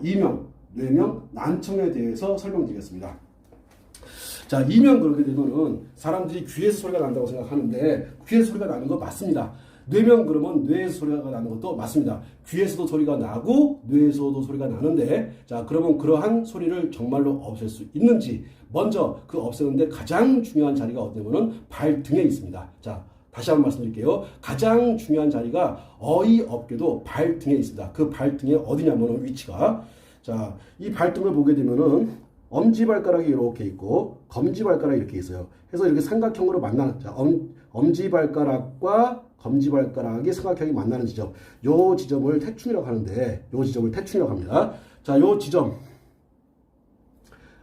이명, 뇌명, 난청에 대해서 설명드리겠습니다. 자, 이명 그렇게 되면은 사람들이 귀에서 소리가 난다고 생각하는데 귀에서 소리가 나는 거 맞습니다. 뇌명 그러면 뇌에서 소리가 나는 것도 맞습니다. 귀에서도 소리가 나고 뇌에서도 소리가 나는데, 자, 그러면 그러한 소리를 정말로 없앨 수 있는지, 먼저 그 없애는데 가장 중요한 자리가 어디냐면은 발등에 있습니다. 자, 다시 한번 말씀드릴게요. 가장 중요한 자리가 어이없게도 발등에 있습니다. 그 발등에 어디냐면은 위치가, 자, 이 발등을 보게 되면은 엄지발가락이 이렇게 있고 검지발가락이 이렇게 있어요. 그래서 이렇게 삼각형으로 만나는, 자, 엄지발가락과 검지발가락이 삼각형이 만나는 지점, 요 지점을 태충이라고 하는데, 요 지점을 태충이라고 합니다. 자, 요 지점,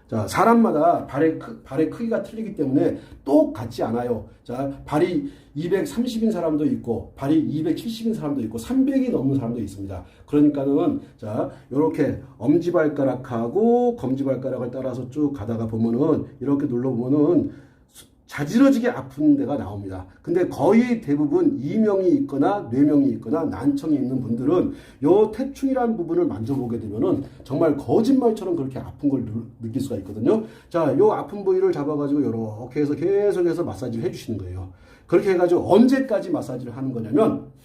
자, 사람마다 발의 크기가 틀리기 때문에 똑같지 않아요. 자, 발이 230인 사람도 있고, 발이 270인 사람도 있고, 300이 넘는 사람도 있습니다. 그러니까는, 자, 요렇게 엄지발가락하고 검지발가락을 따라서 쭉 가다가 보면은, 이렇게 눌러보면은, 자지러지게 아픈 데가 나옵니다. 근데 거의 대부분 이명이 있거나 뇌명이 있거나 난청이 있는 분들은 요 태충이라는 부분을 만져보게 되면은 정말 거짓말처럼 그렇게 아픈 걸 느낄 수가 있거든요. 자, 요 아픈 부위를 잡아가지고 이렇게 해서 계속해서 마사지를 해주시는 거예요. 그렇게 해가지고 언제까지 마사지를 하는 거냐면,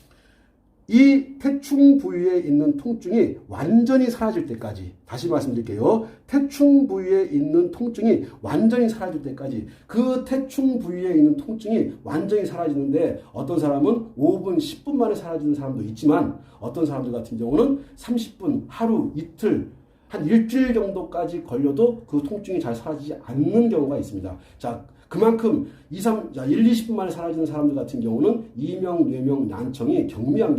이 태충 부위에 있는 통증이 완전히 사라질 때까지, 다시 말씀드릴게요. 태충 부위에 있는 통증이 완전히 사라질 때까지, 그 태충 부위에 있는 통증이 완전히 사라지는데, 어떤 사람은 5분, 10분 만에 사라지는 사람도 있지만, 어떤 사람들 같은 경우는 30분, 하루, 이틀, 한 일주일 정도까지 걸려도 그 통증이 잘 사라지지 않는 경우가 있습니다. 자, 그만큼 1, 20분 만에 사라지는 사람들 같은 경우는 이명, 뇌명, 난청이 경미한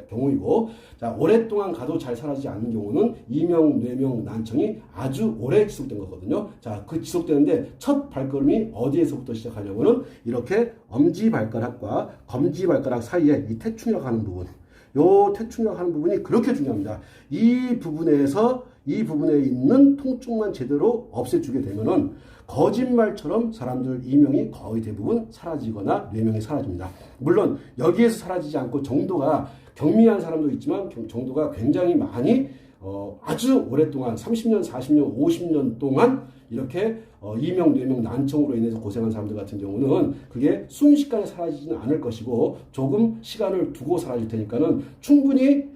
경우이고, 자, 오랫동안 가도 잘 사라지지 않는 경우는 이명, 뇌명, 난청이 아주 오래 지속된 거거든요. 자, 그 지속되는데 첫 발걸음이 어디에서부터 시작하냐면은 이렇게 엄지발가락과 검지발가락 사이에 이 태충이라고 하는 부분, 요 태충이라고 하는 부분이 그렇게 중요합니다. 이 부분에 있는 통증만 제대로 없애주게 되면은 거짓말처럼 사람들 이명이 거의 대부분 사라지거나 뇌명이 사라집니다. 물론 여기에서 사라지지 않고 정도가 경미한 사람도 있지만 정도가 굉장히 많이 아주 오랫동안 30년, 40년, 50년 동안 이렇게 이명, 뇌명, 난청으로 인해서 고생한 사람들 같은 경우는 그게 순식간에 사라지지는 않을 것이고, 조금 시간을 두고 사라질 테니까는 충분히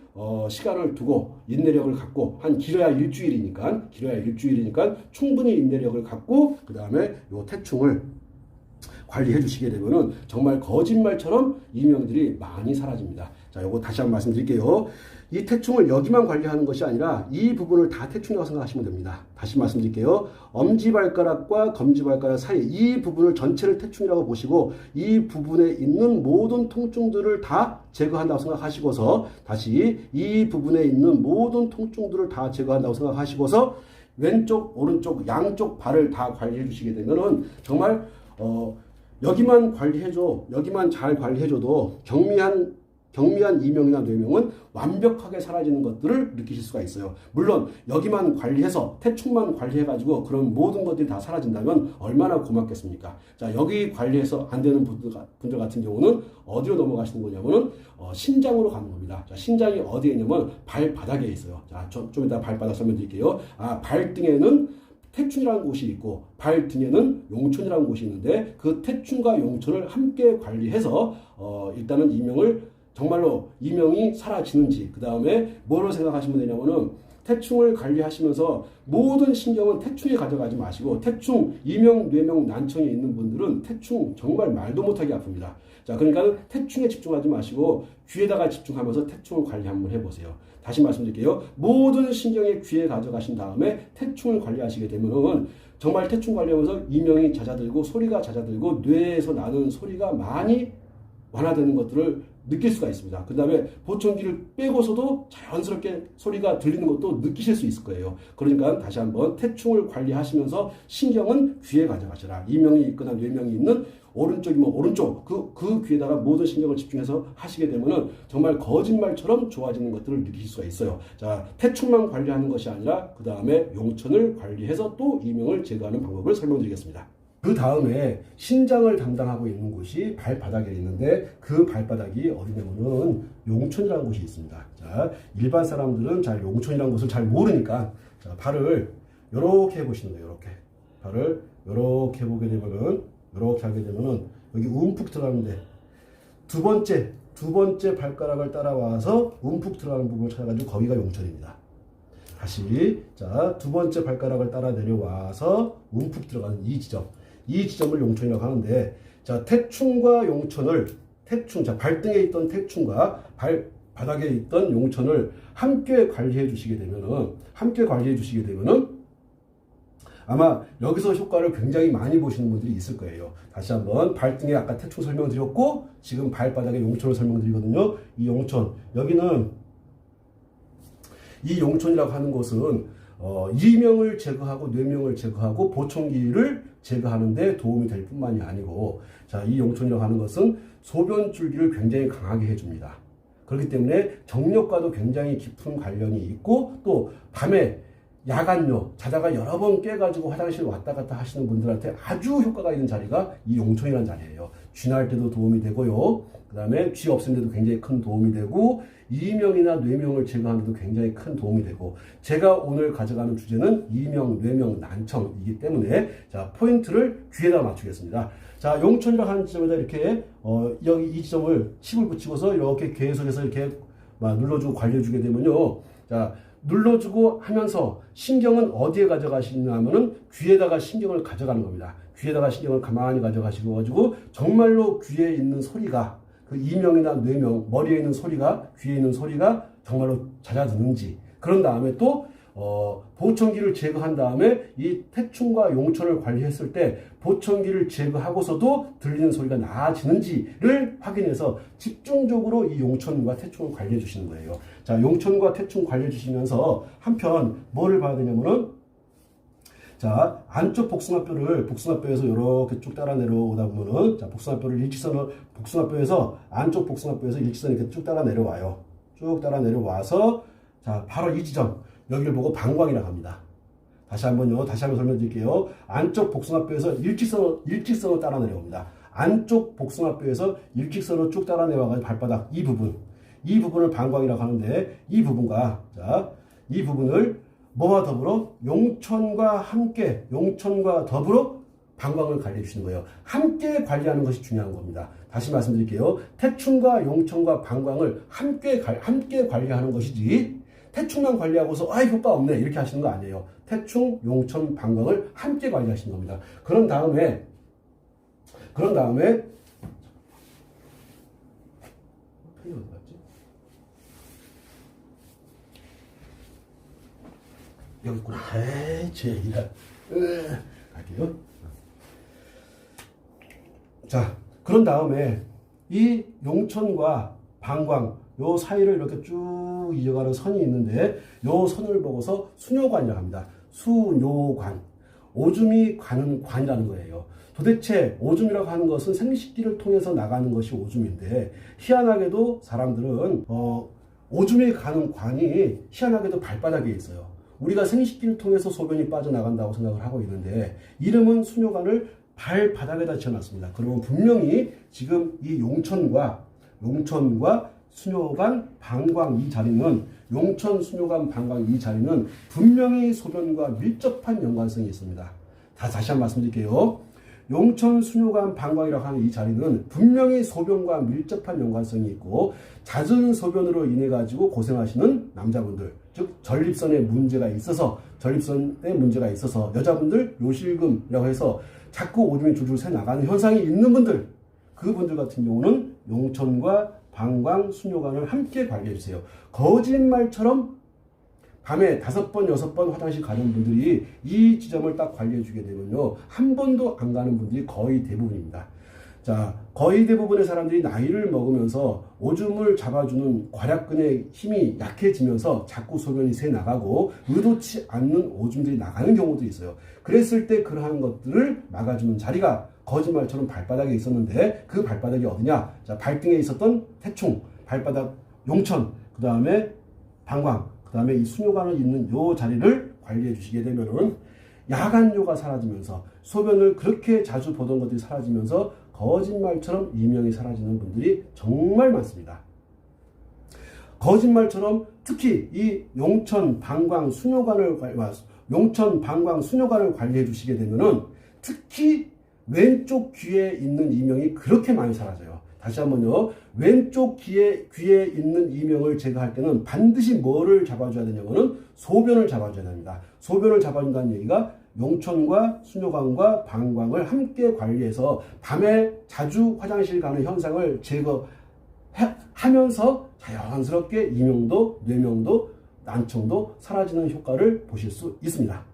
시간을 두고 인내력을 갖고, 길어야 일주일이니까 충분히 인내력을 갖고 그 다음에 요 태충을 관리해 주시게 되면은 정말 거짓말처럼 이명들이 많이 사라집니다. 자, 요거 다시 한번 말씀드릴게요. 이 태충을 여기만 관리하는 것이 아니라 이 부분을 다 태충이라고 생각하시면 됩니다. 다시 말씀드릴게요. 엄지발가락과 검지발가락 사이 이 부분을 전체를 태충이라고 보시고, 이 부분에 있는 모든 통증들을 다 제거한다고 생각하시고서, 다시 이 부분에 있는 모든 통증들을 다 제거한다고 생각하시고서 왼쪽, 오른쪽, 양쪽 발을 다 관리해 주시게 되면은 정말 여기만 잘 관리해줘도 경미한 이명이나 뇌명은 완벽하게 사라지는 것들을 느끼실 수가 있어요. 물론 여기만 관리해서 태충만 관리해가지고 그런 모든 것들이 다 사라진다면 얼마나 고맙겠습니까? 자, 여기 관리해서 안 되는 분들 같은 경우는 어디로 넘어가시는 거냐면은 신장으로 가는 겁니다. 자, 신장이 어디에 있냐면 발바닥에 있어요. 자, 좀 이따 발바닥 설명드릴게요. 발등에는 태충이라는 곳이 있고 발등에는 용촌이라는 곳이 있는데, 그 태충과 용촌을 함께 관리해서 일단은 정말로 이명이 사라지는지, 그 다음에 뭐를 생각하시면 되냐면은 태충을 관리하시면서 모든 신경은 태충에 가져가지 마시고, 태충, 이명, 뇌명, 난청에 있는 분들은 태충 정말 말도 못하게 아픕니다. 자, 그러니까 태충에 집중하지 마시고 귀에다가 집중하면서 태충을 관리 한번 해보세요. 다시 말씀드릴게요. 모든 신경의 귀에 가져가신 다음에 태충을 관리하시게 되면은 정말 태충 관리하면서 이명이 잦아들고 소리가 잦아들고 뇌에서 나는 소리가 많이 완화되는 것들을 느낄 수가 있습니다. 그 다음에 보청기를 빼고서도 자연스럽게 소리가 들리는 것도 느끼실 수 있을 거예요. 그러니까 다시 한번 태충을 관리하시면서 신경은 귀에 가져가시라. 이명이 있거나 뇌명이 있는 오른쪽이면 오른쪽, 그 귀에다가 모든 신경을 집중해서 하시게 되면은 정말 거짓말처럼 좋아지는 것들을 느끼실 수가 있어요. 자, 태충만 관리하는 것이 아니라 그 다음에 용천을 관리해서 또 이명을 제거하는 방법을 설명드리겠습니다. 그 다음에 신장을 담당하고 있는 곳이 발바닥에 있는데 그 발바닥이 어디냐면은 용천이라는 곳이 있습니다. 자, 일반 사람들은 잘 용천이라는 곳을 잘 모르니까 자, 발을 이렇게 해보시는 거예요. 이렇게 발을 이렇게 해보게 되면은 이렇게 하게 되면은 여기 움푹 들어가는데 두 번째 발가락을 따라와서 움푹 들어가는 부분을 찾아가지고 거기가 용천입니다. 다시 자, 두 번째 발가락을 따라 내려와서 움푹 들어가는 이 지점을 용천이라고 하는데 자, 태충과 용천을 자, 발등에 있던 태충과 발바닥에 있던 용천을 함께 관리해 주시게 되면은 아마 여기서 효과를 굉장히 많이 보시는 분들이 있을 거예요. 다시 한번 발등에 아까 태충 설명드렸고 지금 발바닥에 용천을 설명드리거든요. 이 용천 여기는 이 용천이라고 하는 곳은 이명을 제거하고 뇌명을 제거하고 보청기를 제거하는 데 도움이 될 뿐만이 아니고 자, 이 용천이라고 하는 것은 소변 줄기를 굉장히 강하게 해줍니다. 그렇기 때문에 정력과도 굉장히 깊은 관련이 있고 또 밤에 야간요 자다가 여러 번 깨가지고 화장실 왔다 갔다 하시는 분들한테 아주 효과가 있는 자리가 이 용천이라는 자리예요. 쥐날 때도 도움이 되고요. 그 다음에 쥐 없애는 데도 굉장히 큰 도움이 되고 이명이나 뇌명을 제거하는 데도 굉장히 큰 도움이 되고 제가 오늘 가져가는 주제는 이명, 뇌명, 난청이기 때문에 자, 포인트를 귀에다 맞추겠습니다. 자, 용천이라고 하는 지점에다 이렇게 여기 이 지점을 칩을 붙이고서 이렇게 계속해서 이렇게 눌러주고 관리해주게 되면요. 자, 눌러주고 하면서 신경은 어디에 가져가시냐 하면은 귀에다가 신경을 가져가는 겁니다. 귀에다가 신경을 가만히 가져가시고 가지고 정말로 귀에 있는 소리가 그 이명이나 뇌명 머리에 있는 소리가 귀에 있는 소리가 정말로 잦아드는지 그런 다음에 또 보청기를 제거한 다음에 이 태충과 용천을 관리했을 때 보청기를 제거하고서도 들리는 소리가 나아지는지를 확인해서 집중적으로 이 용천과 태충을 관리해 주시는 거예요. 자, 용천과 태충 관리해 주시면서 한편 뭐를 봐야 되냐면은 자, 안쪽 복숭아뼈에서 이렇게 쭉 따라 내려오다 보면은 자, 복숭아뼈에서 안쪽 복숭아뼈에서 일직선 이렇게 쭉 따라 내려와요. 쭉 따라 내려와서 자, 바로 이 지점 여기를 보고 방광이라고 합니다. 다시 한번 설명드릴게요. 안쪽 복숭아뼈에서 일직선으로 따라 내려옵니다. 안쪽 복숭아뼈에서 일직선으로 쭉 따라 내려와가지고 발바닥 이 부분을 방광이라고 하는데 이 부분을 뭐와 더불어 용천과 더불어 방광을 관리해 주시는 거예요. 함께 관리하는 것이 중요한 겁니다. 다시 말씀드릴게요. 태충과 용천과 방광을 함께 관리하는 것이지 태충만 관리하고서 효과 없네 이렇게 하시는 거 아니에요. 태충, 용천, 방광을 함께 관리하시는 겁니다. 그런 다음에 여기 있구나. 갈게요. 자, 그런 다음에 이 용천과 방광 요 사이를 이렇게 쭉 이어가는 선이 있는데 요 선을 보고서 수뇨관이라고 합니다. 수뇨관. 오줌이 가는 관이라는 거예요. 도대체 오줌이라고 하는 것은 생식기를 통해서 나가는 것이 오줌인데 희한하게도 사람들은 오줌이 가는 관이 희한하게도 발바닥에 있어요. 우리가 생식기를 통해서 소변이 빠져나간다고 생각을 하고 있는데 이름은 수뇨관을 발바닥에다 지어놨습니다. 그러면 분명히 지금 이 용천과 수뇨관, 방광 이 자리는 용천, 수뇨관, 방광 이 자리는 분명히 소변과 밀접한 연관성이 있습니다. 다시 한번 말씀드릴게요. 용천, 수뇨관, 방광이라고 하는 이 자리는 분명히 소변과 밀접한 연관성이 있고 잦은 소변으로 인해 가지고 고생하시는 남자분들, 즉 전립선에 문제가 있어서 여자분들 요실금이라고 해서 자꾸 오줌이 줄줄 새 나가는 현상이 있는 분들, 그분들 같은 경우는 용천과 방광, 수뇨관을 함께 관리해 주세요. 거짓말처럼 밤에 5번, 6번 화장실 가는 분들이 이 지점을 딱 관리해 주게 되면요. 한 번도 안 가는 분들이 거의 대부분입니다. 자, 거의 대부분의 사람들이 나이를 먹으면서 오줌을 잡아주는 괄약근의 힘이 약해지면서 자꾸 소변이 새 나가고 의도치 않는 오줌들이 나가는 경우도 있어요. 그랬을 때 그러한 것들을 막아주는 자리가 거짓말처럼 발바닥에 있었는데 그 발바닥이 어디냐? 자, 발등에 있었던 태충, 발바닥 용천, 그 다음에 방광, 그 다음에 이 수뇨관을 있는 요 자리를 관리해 주시게 되면은 야간요가 사라지면서 소변을 그렇게 자주 보던 것들이 사라지면서 거짓말처럼 이명이 사라지는 분들이 정말 많습니다. 거짓말처럼 특히 이 용천, 방광, 수뇨관을 관리해 주시게 되면은 특히 왼쪽 귀에 있는 이명이 그렇게 많이 사라져요. 다시 한번요. 왼쪽 귀에 있는 이명을 제거할 때는 반드시 뭐를 잡아줘야 되냐면은 소변을 잡아줘야 됩니다. 소변을 잡아준다는 얘기가 용천과 수뇨관과 방광을 함께 관리해서 밤에 자주 화장실 가는 현상을 제거하면서 자연스럽게 이명도, 뇌명도, 난청도 사라지는 효과를 보실 수 있습니다.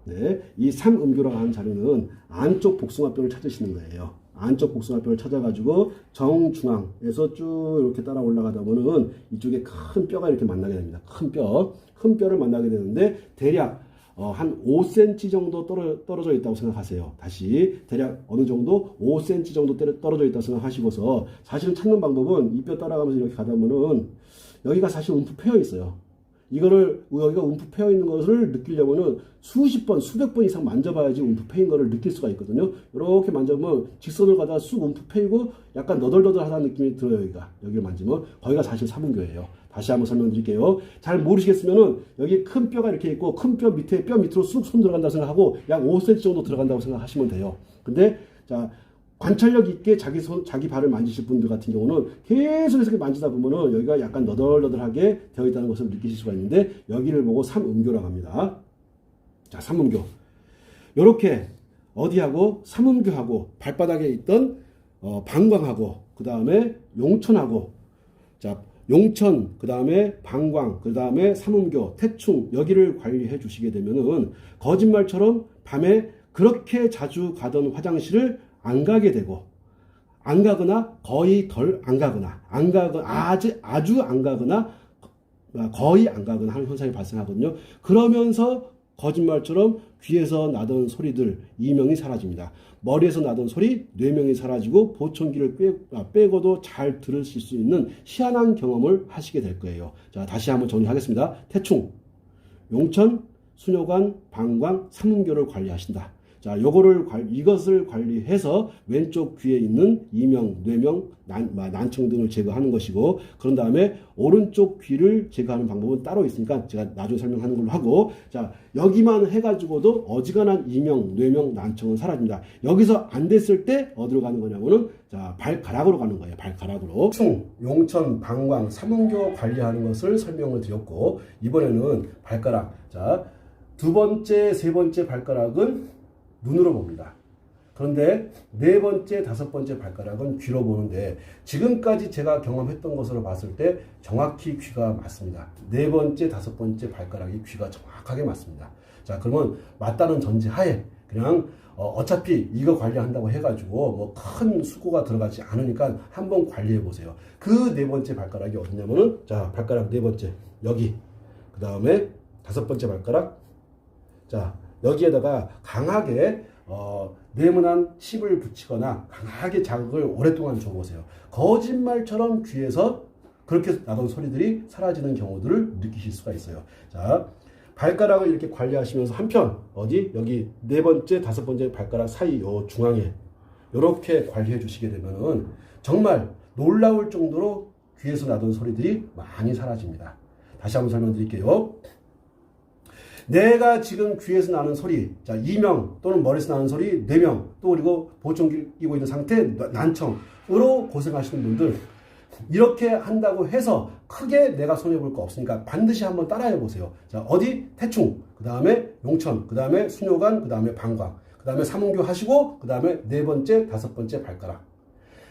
네, 이 삼음교라고 하는 자료는 안쪽 복숭아뼈를 찾으시는 거예요. 안쪽 복숭아뼈를 찾아가지고 정중앙에서 쭉 이렇게 따라 올라가다 보면 이쪽에 큰 뼈가 이렇게 만나게 됩니다. 큰 뼈를 만나게 되는데 대략 한 5cm 정도 떨어져 있다고 생각하세요. 다시 대략 어느 정도 5cm 정도 떨어져 있다고 생각하시고서 사실은 찾는 방법은 이 뼈 따라가면서 이렇게 가다 보면 여기가 사실 움푹 패여 있어요. 여기가 움푹 패여 있는 것을 느끼려면은 수십 번, 수백 번 이상 만져봐야지 움푹 패인 것을 느낄 수가 있거든요. 이렇게 만져보면 직선을 가다가 쑥 움푹 패이고 약간 너덜너덜하다는 느낌이 들어요. 여기를 만지면 거기가 사실 삼음교예요. 다시 한번 설명드릴게요. 잘 모르시겠으면은 여기 큰 뼈가 이렇게 있고 큰 뼈 밑으로 쑥 손 들어간다고 생각하고 약 5cm 정도 들어간다고 생각하시면 돼요. 근데 자, 관찰력 있게 자기 발을 만지실 분들 같은 경우는 계속해서 만지다 보면은 여기가 약간 너덜너덜하게 되어 있다는 것을 느끼실 수가 있는데 여기를 보고 삼음교라고 합니다. 자, 삼음교. 요렇게 어디하고 삼음교하고 발바닥에 있던 방광하고 그 다음에 용천하고 자, 용천, 그 다음에 방광, 그 다음에 삼음교, 태충 여기를 관리해 주시게 되면은 거짓말처럼 밤에 그렇게 자주 가던 화장실을 안 가게 되고 안 가거나 거의 덜 안 가거나 아주 안 가거나 거의 안 가거나 하는 현상이 발생하거든요. 그러면서 거짓말처럼 귀에서 나던 소리들 이명이 사라집니다. 머리에서 나던 소리 뇌명이 사라지고 보청기를 빼고도 잘 들으실 수 있는 희한한 경험을 하시게 될 거예요. 자, 다시 한번 정리하겠습니다. 태충, 용천, 수뇨관, 방광, 삼음교를 관리하신다. 자, 이것을 관리해서 왼쪽 귀에 있는 이명, 뇌명, 난청 등을 제거하는 것이고, 그런 다음에 오른쪽 귀를 제거하는 방법은 따로 있으니까 제가 나중에 설명하는 걸로 하고, 자, 여기만 해가지고도 어지간한 이명, 뇌명, 난청은 사라집니다. 여기서 안 됐을 때 어디로 가는 거냐면은, 자, 발가락으로 가는 거예요. 발가락으로. 충, 용천, 방광, 삼음교 관리하는 것을 설명을 드렸고, 이번에는 발가락. 자, 두 번째, 세 번째 발가락은 눈으로 봅니다. 그런데 네 번째, 다섯 번째 발가락은 귀로 보는데 지금까지 제가 경험했던 것으로 봤을 때 정확히 귀가 맞습니다. 네 번째, 다섯 번째 발가락이 귀가 정확하게 맞습니다. 자, 그러면 맞다는 전제하에 그냥 어차피 이거 관리한다고 해가지고 뭐 큰 수고가 들어가지 않으니까 한번 관리해 보세요. 그 네 번째 발가락이 어디냐면은 자, 발가락 네 번째 여기, 그 다음에 다섯 번째 발가락 자, 여기에다가 강하게 네모난 칩을 붙이거나 강하게 자극을 오랫동안 줘보세요. 거짓말처럼 귀에서 그렇게 나던 소리들이 사라지는 경우들을 느끼실 수가 있어요. 자, 발가락을 이렇게 관리하시면서 한편 여기 네 번째, 다섯 번째 발가락 사이 요 중앙에 이렇게 관리해 주시게 되면은 정말 놀라울 정도로 귀에서 나던 소리들이 많이 사라집니다. 다시 한번 설명드릴게요. 내가 지금 귀에서 나는 소리, 자, 이명 또는 머리에서 나는 소리, 뇌명, 또 그리고 보청기 끼고 있는 상태, 난청으로 고생하시는 분들, 이렇게 한다고 해서 크게 내가 손해볼 거 없으니까 반드시 한번 따라해 보세요. 자, 어디? 태충, 그 다음에 용천, 그 다음에 수뇨관, 그 다음에 방광, 그 다음에 삼음교 하시고, 그 다음에 네 번째, 다섯 번째 발가락.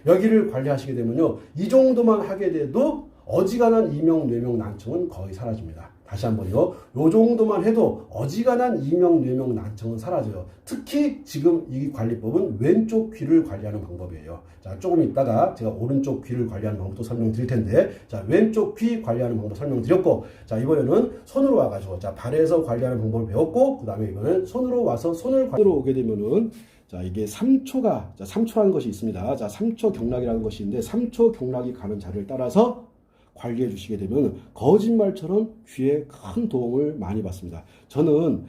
여기를 관리하시게 되면요, 이 정도만 하게 돼도 어지간한 이명, 뇌명, 난청은 거의 사라집니다. 다시 한번요. 요 정도만 해도 어지간한 이명, 뇌명, 난청은 사라져요. 특히 지금 이 관리법은 왼쪽 귀를 관리하는 방법이에요. 자, 조금 있다가 제가 오른쪽 귀를 관리하는 방법도 설명드릴 텐데, 자, 왼쪽 귀 관리하는 방법 설명드렸고, 자, 이번에는 손으로 와가지고, 자, 발에서 관리하는 방법을 배웠고, 그 다음에 이번에는 손으로 와서 손으로 오게 되면은, 자, 이게 3초라는 것이 있습니다. 자, 3초 경락이라는 것이 있는데, 3초 경락이 가는 자리를 따라서 관리해 주시게 되면 거짓말처럼 귀에 큰 도움을 많이 받습니다. 저는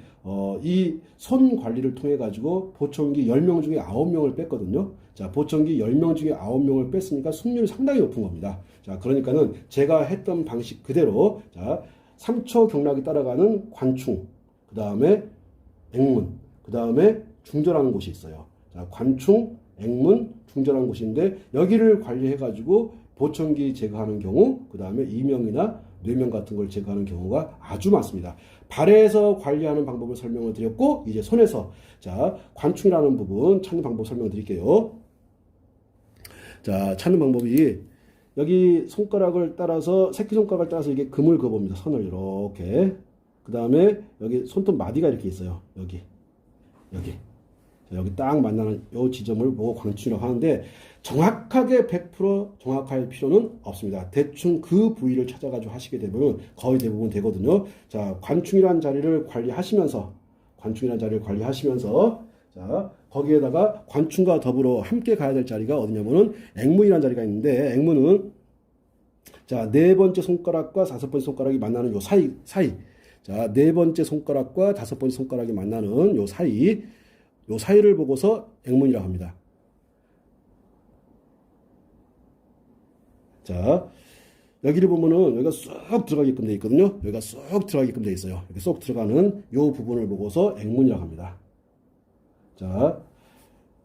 이 손 관리를 통해 가지고 보청기 10명 중에 9명을 뺐거든요. 자, 보청기 10명 중에 9명을 뺐으니까 승률이 상당히 높은 겁니다. 자, 그러니까는 제가 했던 방식 그대로, 자, 3초 경락이 따라가는 관충, 그 다음에 앵문, 그 다음에 중절하는 곳이 있어요. 자, 관충, 앵문, 중절하는 곳인데 여기를 관리해 가지고 보청기 제거하는 경우, 그 다음에 이명이나 뇌명 같은 걸 제거하는 경우가 아주 많습니다. 발에서 관리하는 방법을 설명을 드렸고, 이제 손에서, 자, 관충이라는 부분 찾는 방법 설명드릴게요. 자, 찾는 방법이 여기 손가락을 따라서, 새끼손가락을 따라서 이게 금을 그어봅니다. 선을 이렇게. 그 다음에 여기 손톱 마디가 이렇게 있어요. 여기. 자, 여기 딱 만나는 이 지점을 보고 관충이라고 하는데, 정확하게 100% 정확할 필요는 없습니다. 대충 그 부위를 찾아가지고 하시게 되면 거의 대부분 되거든요. 자, 관충이라는 자리를 관리하시면서, 자, 거기에다가 관충과 더불어 함께 가야 될 자리가 어디냐면은 앵문이라는 자리가 있는데, 앵문은 자, 네 번째 손가락과 다섯 번째 손가락이 만나는 요 사이. 자, 네 번째 손가락과 다섯 번째 손가락이 만나는 요 사이를 보고서 앵문이라고 합니다. 자, 여기를 보면은 여기가 쏙 들어가게끔 되어 있거든요. 여기가 쏙 들어가게끔 되어 있어요. 이렇게 쏙 들어가는 요 부분을 보고서 앵문이라고 합니다. 자,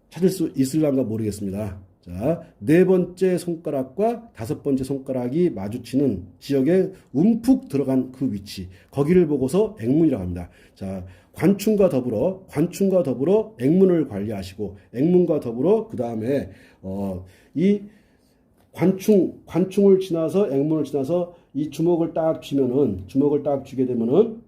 찾을 수 있을란가 모르겠습니다. 자, 네 번째 손가락과 다섯 번째 손가락이 마주치는 지역에 움푹 들어간 그 위치, 거기를 보고서 앵문이라고 합니다. 자, 관충과 더불어 앵문을 관리하시고, 앵문과 더불어 그 다음에 이 관충을 지나서 앵문을 지나서 이 주먹을 딱 쥐게 되면은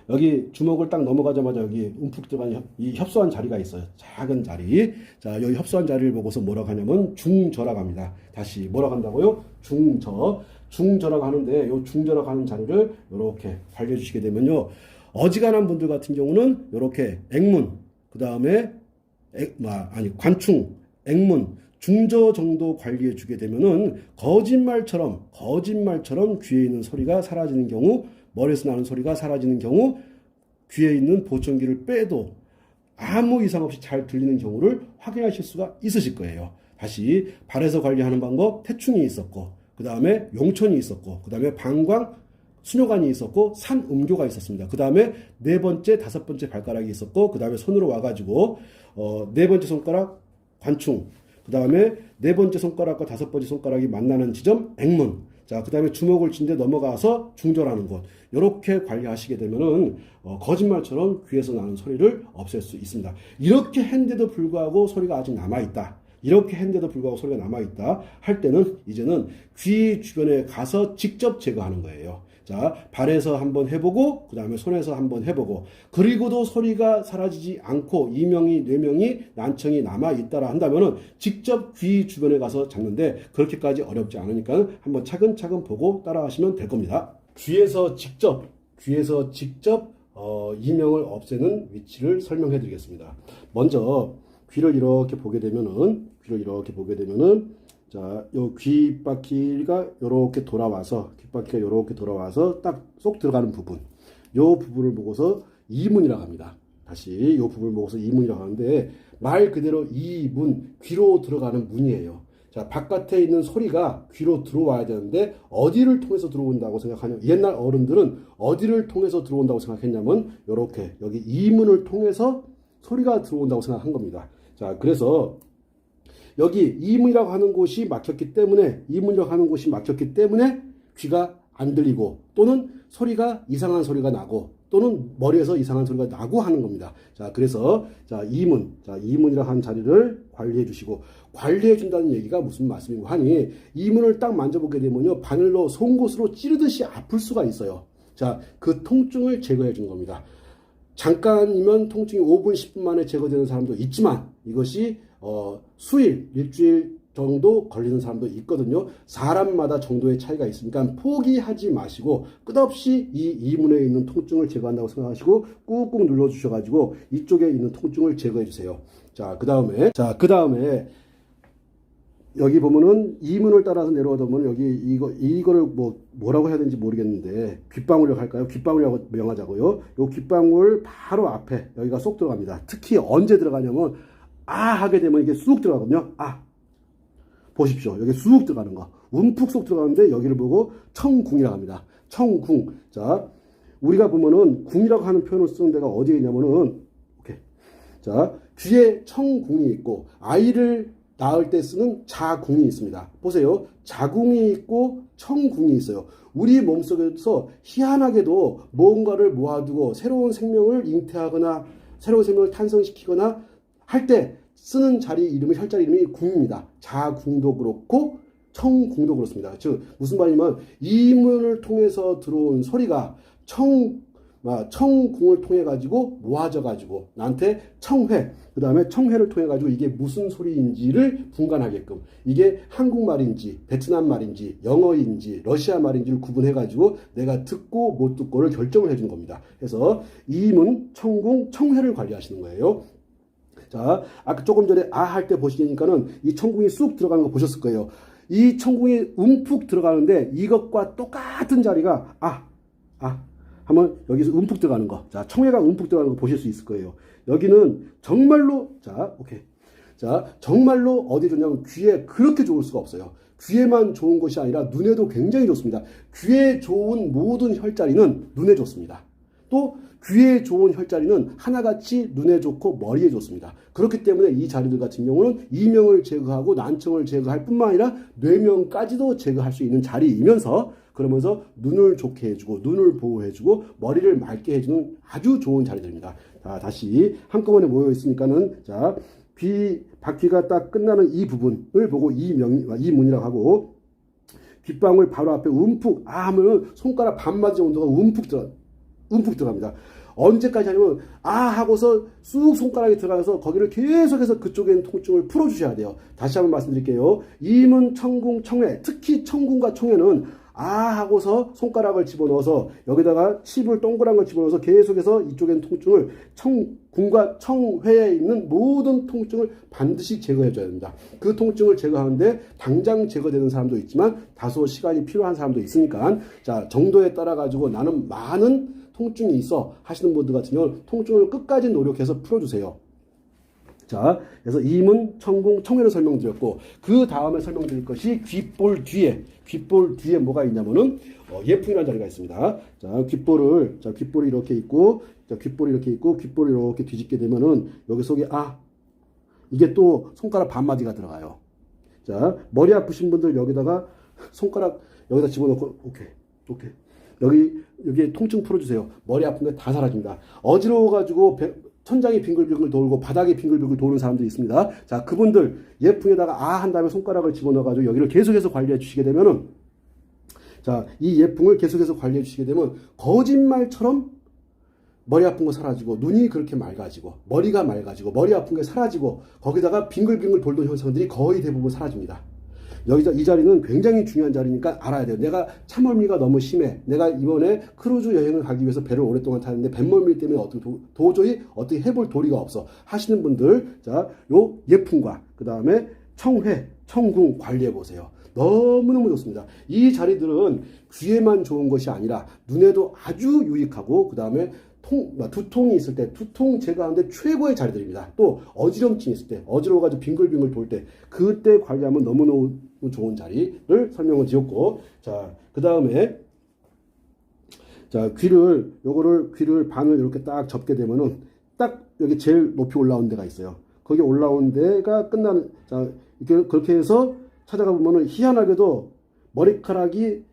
여기 주먹을 딱 넘어가자마자 여기 움푹 들어간 이 협소한 자리가 있어요. 작은 자리. 자, 여기 협소한 자리를 보고서 뭐라고 하냐면 중저라고 합니다. 다시 뭐라고 한다고요? 중저라고 하는데, 요 중저라고 하는 자리를 이렇게 관리해 주시게 되면요, 어지간한 분들 같은 경우는 이렇게 앵문, 그 다음에 관충, 앵문, 중저 정도 관리해 주게 되면은 거짓말처럼 귀에 있는 소리가 사라지는 경우, 머리에서 나는 소리가 사라지는 경우, 귀에 있는 보청기를 빼도 아무 이상 없이 잘 들리는 경우를 확인하실 수가 있으실 거예요. 다시 발에서 관리하는 방법, 태충이 있었고, 그 다음에 용천이 있었고, 그 다음에 방광, 수뇨관이 있었고, 산음교가 있었습니다. 그 다음에 네 번째, 다섯 번째 발가락이 있었고, 그 다음에 손으로 와가지고 네 번째 손가락 관충, 그 다음에 네 번째 손가락과 다섯 번째 손가락이 만나는 지점 앵문, 자, 그 다음에 주먹을 쥔 데 넘어가서 중절하는 곳, 이렇게 관리하시게 되면은 거짓말처럼 귀에서 나는 소리를 없앨 수 있습니다. 이렇게 했는데도 불구하고 소리가 아직 남아있다, 할 때는 이제는 귀 주변에 가서 직접 제거하는 거예요. 자, 발에서 한번 해보고, 그 다음에 손에서 한번 해보고, 그리고도 소리가 사라지지 않고 이명이, 뇌명이, 난청이 남아있다라 한다면은 직접 귀 주변에 가서 잡는데, 그렇게까지 어렵지 않으니까 한번 차근차근 보고 따라하시면 될 겁니다. 귀에서 직접 이명을 없애는 위치를 설명해 드리겠습니다. 먼저 귀를 이렇게 보게 되면은, 자, 요 귓바퀴가 요렇게 돌아와서 딱 쏙 들어가는 부분, 요 부분을 보고서 이문이라고 합니다. 다시 요 부분을 보고서 이문이라고 하는데, 말 그대로 이문, 귀로 들어가는 문이에요. 자, 바깥에 있는 소리가 귀로 들어와야 되는데 어디를 통해서 들어온다고 생각하냐면, 옛날 어른들은 어디를 통해서 들어온다고 생각했냐면 요렇게 여기 이문을 통해서 소리가 들어온다고 생각한 겁니다. 자, 그래서 여기 이문이라고 하는 곳이 막혔기 때문에 귀가 안 들리고, 또는 이상한 소리가 나고, 또는 머리에서 이상한 소리가 나고 하는 겁니다. 자, 그래서 이문이라고 하는 자리를 관리해 주시고, 관리해 준다는 얘기가 무슨 말씀이고 하니, 이문을 딱 만져보게 되면요, 바늘로 송곳으로 찌르듯이 아플 수가 있어요. 자, 그 통증을 제거해 준 겁니다. 잠깐이면 통증이 5분, 10분 만에 제거되는 사람도 있지만, 이것이 수일, 일주일 정도 걸리는 사람도 있거든요. 사람마다 정도의 차이가 있으니까 포기하지 마시고, 끝없이 이 이문에 있는 통증을 제거한다고 생각하시고 꾹꾹 눌러 주셔가지고 이쪽에 있는 통증을 제거해 주세요. 자, 그 다음에 여기 보면은 이문을 따라서 내려오다 보면 여기 이거를 뭐라고 해야 되는지 모르겠는데 귓방울이라고 할까요? 귓방울이라고 명하자고요. 요 귓방울 바로 앞에 여기가 쏙 들어갑니다. 특히 언제 들어가냐면 아 하게 되면 이게 쑥 들어가거든요. 아 보십시오. 여기 쑥 들어가는 거. 움푹 쏙 들어가는데 여기를 보고 청궁이라고 합니다. 청궁. 자, 우리가 보면은 궁이라고 하는 표현을 쓰는 데가 어디에 있냐면은 오케이. 자, 귀에 청궁이 있고 아이를 낳을 때 쓰는 자궁이 있습니다. 보세요. 자궁이 있고 청궁이 있어요. 우리 몸속에서 희한하게도 뭔가를 모아두고 새로운 생명을 잉태하거나 새로운 생명을 탄생시키거나 할 때 쓰는 자리 이름이 혈자리 이름이 궁입니다. 자궁도 그렇고 청궁도 그렇습니다. 즉 무슨 말이냐면 이문을 통해서 들어온 소리가 청궁을 통해 가지고 모아져 가지고 나한테 청회 그 다음에 청회를 통해 가지고 이게 무슨 소리인지를 분간하게끔 이게 한국말인지 베트남 말인지 영어인지 러시아 말인지를 구분해 가지고 내가 듣고 못 듣고를 결정을 해주는 겁니다. 그래서 이문 청궁 청회를 관리하시는 거예요. 자, 아까 조금 전에 아 할 때 보시니까는 이 청궁이 쑥 들어가는 거 보셨을 거예요. 이 청궁이 움푹 들어가는데 이것과 똑같은 자리가 하면 여기서 움푹 들어가는 거. 자, 청해가 움푹 들어가는 거 보실 수 있을 거예요. 여기는 정말로 자, 오케이. 자, 정말로 어디 좋냐면 귀에 그렇게 좋을 수가 없어요. 귀에만 좋은 것이 아니라 눈에도 굉장히 좋습니다. 귀에 좋은 모든 혈자리는 눈에 좋습니다. 또 귀에 좋은 혈자리는 하나같이 눈에 좋고 머리에 좋습니다. 그렇기 때문에 이 자리들 같은 경우는 이명을 제거하고 난청을 제거할 뿐만 아니라 뇌명까지도 제거할 수 있는 자리이면서 그러면서 눈을 좋게 해주고 눈을 보호해주고 머리를 맑게 해주는 아주 좋은 자리들입니다. 자, 다시 한꺼번에 모여 있으니까는 자, 바퀴가 딱 끝나는 이 부분을 보고 이문이라고 하고 귓방울 바로 앞에 움푹 하면은 손가락 반마디 정도가 움푹 들어갑니다. 언제까지 하냐면 하고서 쑥 손가락이 들어가서 거기를 계속해서 그쪽에 있는 통증을 풀어주셔야 돼요. 다시 한번 말씀드릴게요. 이문, 청궁, 청회 특히 청궁과 청회는 하고서 손가락을 집어넣어서 여기다가 칩을 동그란 걸 집어넣어서 계속해서 이쪽에 있는 통증을 청궁과 청회에 있는 모든 통증을 반드시 제거해줘야 됩니다. 그 통증을 제거하는데 당장 제거되는 사람도 있지만 다소 시간이 필요한 사람도 있으니까 자 정도에 따라 가지고 나는 많은 통증이 있어 하시는 분들 같은 경우는 통증을 끝까지 노력해서 풀어주세요. 자, 그래서 이문, 청궁, 청회를 설명드렸고 그 다음에 설명드릴 것이 귓볼 뒤에 뭐가 있냐면은 예풍이라는 자리가 있습니다. 자, 귓볼이 이렇게 있고, 귓볼이 이렇게 뒤집게 되면은 여기 속에 이게 또 손가락 반마디가 들어가요. 자, 머리 아프신 분들 여기다가 손가락 여기다 집어넣고 오케이. 여기 통증 풀어주세요. 머리 아픈 게 다 사라집니다. 어지러워가지고 천장이 빙글빙글 돌고 바닥이 빙글빙글 도는 사람들이 있습니다. 자, 그분들 예풍에다가 한 다음에 손가락을 집어넣어가지고 여기를 계속해서 관리해 주시게 되면은 자, 이 예풍을 계속해서 관리해 주시게 되면 거짓말처럼 머리 아픈 거 사라지고 눈이 그렇게 맑아지고 머리가 맑아지고 머리 아픈 게 사라지고 거기다가 빙글빙글 돌던 현상들이 거의 대부분 사라집니다. 이 자리는 굉장히 중요한 자리니까 알아야 돼요. 내가 참멀미가 너무 심해. 내가 이번에 크루즈 여행을 가기 위해서 배를 오랫동안 타는데 뱃멀미 때문에 도저히 어떻게 해볼 도리가 없어 하시는 분들, 자, 요 예풍과 그 다음에 청회, 청궁 관리해 보세요. 너무너무 좋습니다. 이 자리들은 귀에만 좋은 것이 아니라 눈에도 아주 유익하고 그 다음에 두통이 있을 때 두통 제거하는데 최고의 자리들입니다. 또 어지럼증이 있을 때 어지러워가지고 빙글빙글 돌 때 그때 관리하면 너무너무 좋은 자리를 설명을 드렸고 자, 그 다음에 자, 귀를 반을 이렇게 딱 접게 되면은 딱 여기 제일 높이 올라온 데가 있어요. 거기 올라온 데가 끝나는 자, 이렇게 그렇게 해서 찾아가 보면은 희한하게도 머리카락이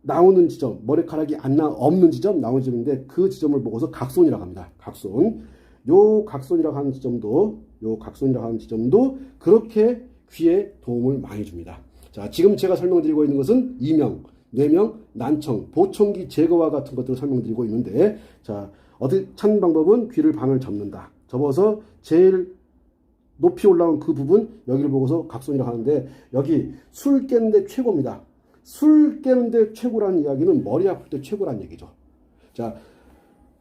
나오는 지점, 머리카락이 없는 지점, 나오는 지점인데 그 지점을 보고서 각손이라고 합니다. 각손. 요 각손이라고 하는 지점도 그렇게 귀에 도움을 많이 줍니다. 자, 지금 제가 설명드리고 있는 것은 이명, 뇌명, 난청, 보청기 제거와 같은 것들을 설명드리고 있는데 자, 어떻게 찾는 방법은 귀를 반을 접는다. 접어서 제일 높이 올라온 그 부분 여기를 보고서 각손이라고 하는데 여기 술 깨는데 최고입니다. 술 깨는데 최고라는 이야기는 머리 아플 때 최고라는 얘기죠. 자,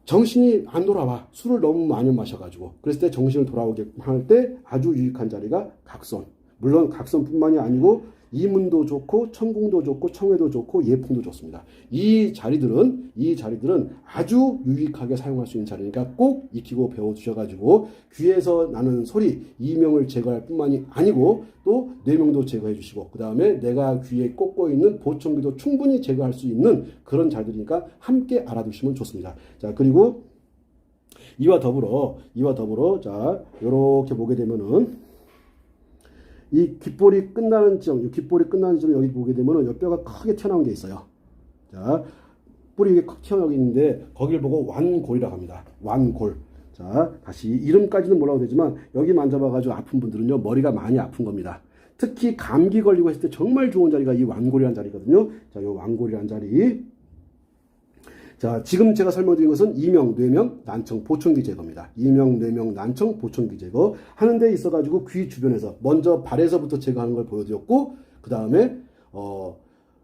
정신이 안 돌아와. 술을 너무 많이 마셔가지고. 그랬을 때 정신을 돌아오게 할 때 아주 유익한 자리가 각손. 물론 각선뿐만이 아니고 이문도 좋고 천궁도 좋고 청해도 좋고 예풍도 좋습니다. 이 자리들은 아주 유익하게 사용할 수 있는 자리니까 꼭 익히고 배워 주셔가지고 귀에서 나는 소리 이명을 제거할 뿐만이 아니고 또 뇌명도 제거해 주시고 그 다음에 내가 귀에 꽂고 있는 보청기도 충분히 제거할 수 있는 그런 자리니까 함께 알아두시면 좋습니다. 자, 그리고 이와 더불어 자 요렇게 보게 되면은 이 귓볼이 끝나는 지점, 여기 보게 되면은 요 뼈가 크게 튀어나온 게 있어요. 자, 뿔이 이게 크게 튀어나오게 있는데 거기를 보고 완골이라고 합니다. 완골. 자, 다시 이름까지는 뭐라고 되지만 여기 만져봐가지고 아픈 분들은요 머리가 많이 아픈 겁니다. 특히 감기 걸리고 했을 때 정말 좋은 자리가 이 완골이라는 자리거든요. 자, 요 완골이라는 자리. 자, 지금 제가 설명드린 것은 이명, 뇌명, 난청, 보청기 제거입니다. 이명, 뇌명, 난청, 보청기 제거 하는 데 있어가지고 귀 주변에서 먼저 발에서부터 제거하는 걸 보여드렸고 그 다음에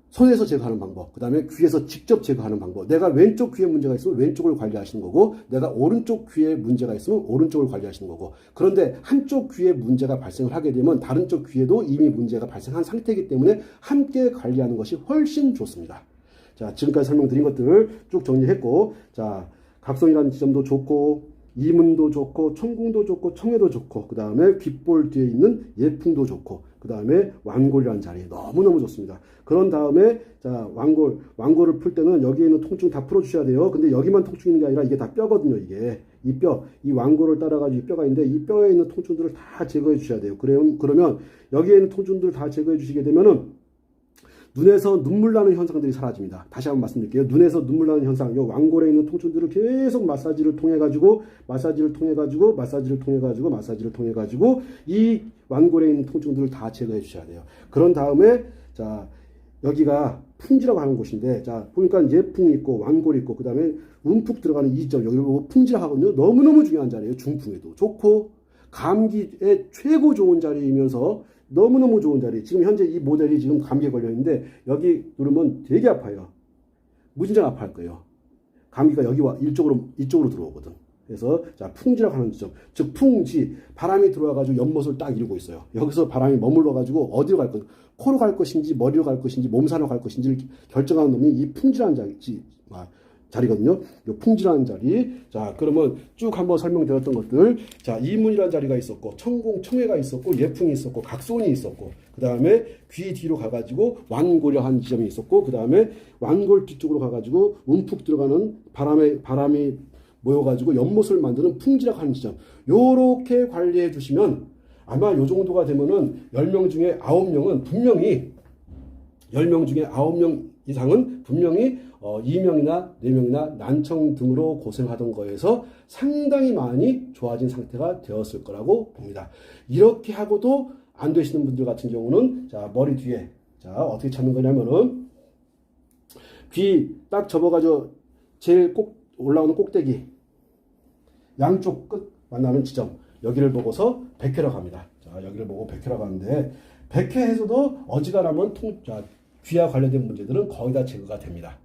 손에서 제거하는 방법, 그 다음에 귀에서 직접 제거하는 방법. 내가 왼쪽 귀에 문제가 있으면 왼쪽을 관리하시는 거고 내가 오른쪽 귀에 문제가 있으면 오른쪽을 관리하시는 거고 그런데 한쪽 귀에 문제가 발생을 하게 되면 다른 쪽 귀에도 이미 문제가 발생한 상태이기 때문에 함께 관리하는 것이 훨씬 좋습니다. 자, 지금까지 설명드린 것들을 쭉 정리했고, 자, 각성이라는 지점도 좋고, 이문도 좋고, 천궁도 좋고, 청해도 좋고, 그 다음에 귓볼 뒤에 있는 예풍도 좋고, 그 다음에 완골이라는 자리 너무너무 좋습니다. 그런 다음에, 자, 완골을 풀 때는 여기에 있는 통증 다 풀어주셔야 돼요. 근데 여기만 통증 있는 게 아니라 이게 다 뼈거든요, 이게. 이 뼈, 이 완골을 따라가지고 이 뼈가 있는데 이 뼈에 있는 통증들을 다 제거해 주셔야 돼요. 그러면 여기에 있는 통증들을 다 제거해 주시게 되면은 눈에서 눈물 나는 현상들이 사라집니다. 다시 한번 말씀드릴게요. 눈에서 눈물 나는 현상, 요 완골에 있는 통증들을 계속 마사지를 통해 가지고 이 완골에 있는 통증들을 다 제거해 주셔야 돼요. 그런 다음에 자, 여기가 풍지라고 하는 곳인데 자, 보니까 예풍이 있고 완골이 있고 그 다음에 움푹 들어가는 이 점 여기를 보고 풍지라고 하거든요. 너무너무 중요한 자리예요. 중풍에도 좋고 감기에 최고 좋은 자리이면서 너무너무 좋은 자리. 지금 현재 이 모델이 지금 감기에 걸려있는데 여기 누르면 되게 아파요. 무진장 아파할 거예요. 감기가 여기와 이쪽으로 들어오거든. 그래서 자, 풍지라고 하는 지점. 즉 풍지, 바람이 들어와가지고 연못을 딱 이루고 있어요. 여기서 바람이 머물러가지고 어디로 갈 것, 코로 갈 것인지 머리로 갈 것인지 몸살로 갈 것인지를 결정하는 놈이 이 풍지라는 자리거든요. 이 풍지라는 자리. 자, 그러면 쭉 한번 설명드렸던 것들. 자, 이문이라는 자리가 있었고, 천궁, 청해가 있었고, 예풍이 있었고, 각손이 있었고, 그 다음에 귀 뒤로 가가지고 완골이라는 지점이 있었고, 그 다음에 완골 뒤쪽으로 가가지고 움푹 들어가는 바람이 모여가지고 연못을 만드는 풍지라고 하는 지점. 요렇게 관리해 주시면 아마 요 정도가 되면은 10명 중에 9명은 분명히 10명 중에 9명 이상은 분명히 이명이나 뇌명이나 난청 등으로 고생하던 거에서 상당히 많이 좋아진 상태가 되었을 거라고 봅니다. 이렇게 하고도 안 되시는 분들 같은 경우는 자, 머리 뒤에 자, 어떻게 찾는 거냐면은 귀 딱 접어가지고 제일 꼭 올라오는 꼭대기 양쪽 끝 만나는 지점 여기를 보고서 백회라고 합니다. 자, 여기를 보고 백회라고 하는데 백회에서도 어지간하면 귀와 관련된 문제들은 거의 다 제거가 됩니다.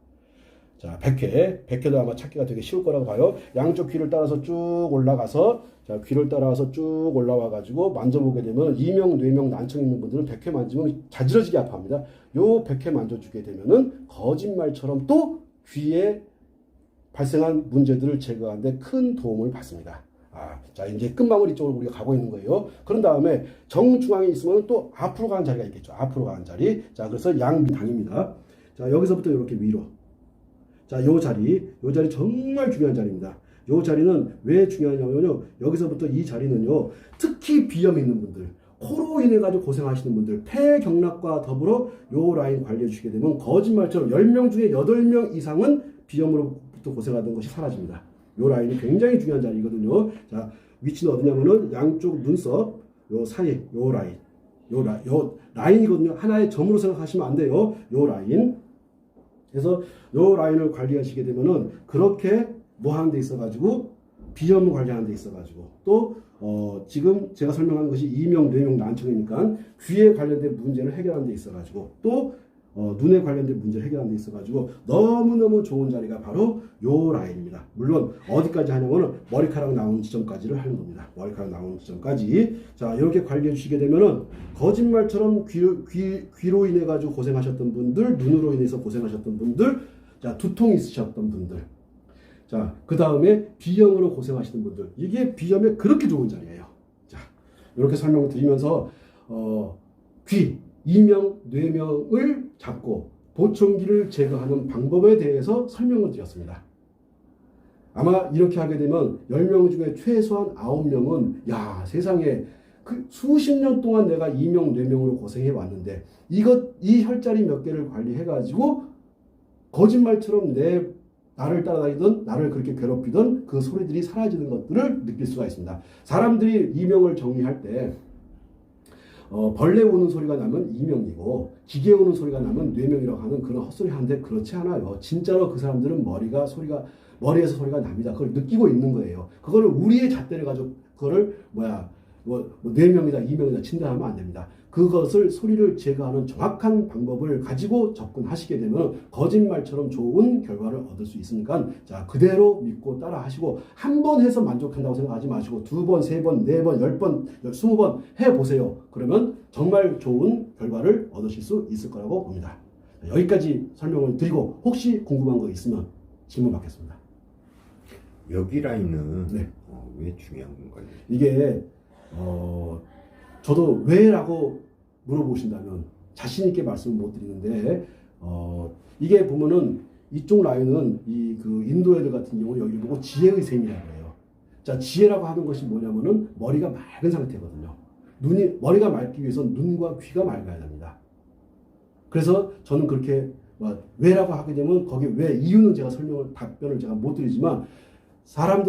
자, 백회도 아마 찾기가 되게 쉬울 거라고 봐요. 양쪽 귀를 따라서 쭉 올라가서 자, 귀를 따라서 쭉 올라와 가지고 만져보게 되면 이명, 뇌명, 난청 있는 분들은 백회 만지면 자지러지게 아파합니다. 요 백회 만져주게 되면은 거짓말처럼 또 귀에 발생한 문제들을 제거하는 데 큰 도움을 받습니다. 자, 이제 끝마무리 쪽으로 우리가 가고 있는 거예요. 그런 다음에 정중앙에 있으면 또 앞으로 가는 자리가 있겠죠. 앞으로 가는 자리. 자, 그래서 양비당입니다. 자, 여기서부터 이렇게 위로. 자, 요 자리 정말 중요한 자리입니다. 요 자리는 왜 중요하냐면요. 여기서부터 이 자리는요. 특히 비염 있는 분들, 코로 인해 가지고 고생하시는 분들, 폐경락과 더불어 요 라인 관리해 주시게 되면 거짓말처럼 10명 중에 8명 이상은 비염으로부터 고생하던 것이 사라집니다. 요 라인이 굉장히 중요한 자리거든요. 자, 위치는 어디냐면은 양쪽 눈썹 요 사이 요 라인이거든요. 하나의 점으로 생각하시면 안 돼요. 요 라인. 그래서 요 라인을 관리하시게 되면은 그렇게 뭐 하는 데 있어가지고 비염 관리하는 데 있어가지고 또 지금 제가 설명한 것이 이명, 뇌명, 난청이니까 귀에 관련된 문제를 해결하는 데 있어가지고 또 눈에 관련된 문제를 해결하는 데 있어가지고 너무너무 좋은 자리가 바로 요 라인입니다. 물론 어디까지 하냐면은 머리카락 나오는 지점까지를 하는 겁니다. 머리카락 나오는 지점까지. 자, 이렇게 관리해 주시게 되면은 거짓말처럼 귀로 인해 가지고 고생하셨던 분들, 눈으로 인해서 고생하셨던 분들, 자, 두통 있으셨던 분들, 자, 그 다음에 비염으로 고생하시는 분들, 이게 비염에 그렇게 좋은 자리예요. 자, 이렇게 설명을 드리면서 귀, 이명, 뇌명을 잡고 보청기를 제거하는 방법에 대해서 설명을 드렸습니다. 아마 이렇게 하게 되면 10명 중에 최소한 9명은 야, 세상에 그 수십 년 동안 내가 이명, 뇌명으로 고생해 왔는데 이 혈자리 몇 개를 관리해 가지고 거짓말처럼 나를 따라다니던, 나를 그렇게 괴롭히던 그 소리들이 사라지는 것들을 느낄 수가 있습니다. 사람들이 이명을 정리할 때 벌레 우는 소리가 나면 이명이고 기계 우는 소리가 나면 뇌명이라고 하는 그런 헛소리 하는데 그렇지 않아요. 진짜로 그 사람들은 머리에서 소리가 납니다. 그걸 느끼고 있는 거예요. 그거를 우리의 잣대를 가지고 그거를 뇌명이다 이명이다 진단하면 안 됩니다. 그것을 소리를 제거하는 정확한 방법을 가지고 접근하시게 되면 거짓말처럼 좋은 결과를 얻을 수 있으니까 자, 그대로 믿고 따라 하시고 한 번 해서 만족한다고 생각하지 마시고 2번, 3번, 4번, 10번, 20번 해보세요. 그러면 정말 좋은 결과를 얻으실 수 있을 거라고 봅니다. 여기까지 설명을 드리고 혹시 궁금한 거 있으면 질문 받겠습니다. 여기 라인은 네. 왜 중요한 건가요? 이게 저도 왜라고 물어보신다면 자신 있게 말씀을 못 드리는데 이게 보면은 이쪽 라인은 그 인도 애들 같은 경우 여기를 보고 지혜의 샘이라고 해요. 자, 지혜라고 하는 것이 뭐냐면은 머리가 맑은 상태거든요. 머리가 맑기 위해서는 눈과 귀가 맑아야 됩니다. 그래서 저는 그렇게 왜라고 하게 되면 거기 왜 이유는 제가 답변을 제가 못 드리지만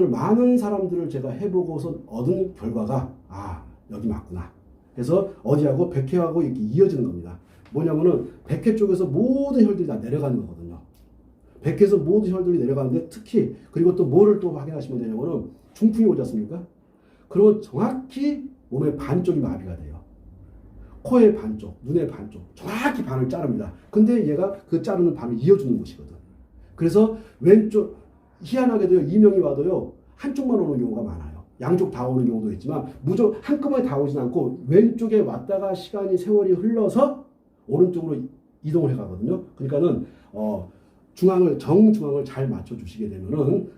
많은 사람들을 제가 해보고서 얻은 결과가 여기 맞구나. 그래서 어디하고 백회하고 이렇게 이어지는 겁니다. 뭐냐면은 백회 쪽에서 모든 혈들이 다 내려가는 거거든요. 백회에서 모든 혈들이 내려가는데 특히 그리고 또 뭐를 또 확인하시면 되냐면은 중풍이 오지 않습니까? 그러면 정확히 몸의 반쪽이 마비가 돼요. 코의 반쪽, 눈의 반쪽, 정확히 반을 자릅니다. 근데 얘가 그 자르는 반을 이어주는 것이거든. 그래서 왼쪽 희한하게도요, 이명이 와도요 한쪽만 오는 경우가 많아요. 양쪽 다 오는 경우도 있지만 무조건 한꺼번에 다 오진 않고 왼쪽에 왔다가 세월이 흘러서 오른쪽으로 이동을 해가거든요. 그러니까는 정중앙을 잘 맞춰주시게 되면은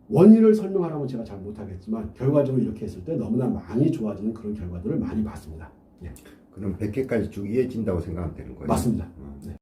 원인을 설명하라면 제가 잘 못하겠지만 결과적으로 이렇게 했을 때 너무나 많이 좋아지는 그런 결과들을 많이 봤습니다. 예. 그럼 100개까지 쭉 이어진다고 생각하면 되는 거예요? 맞습니다. 네.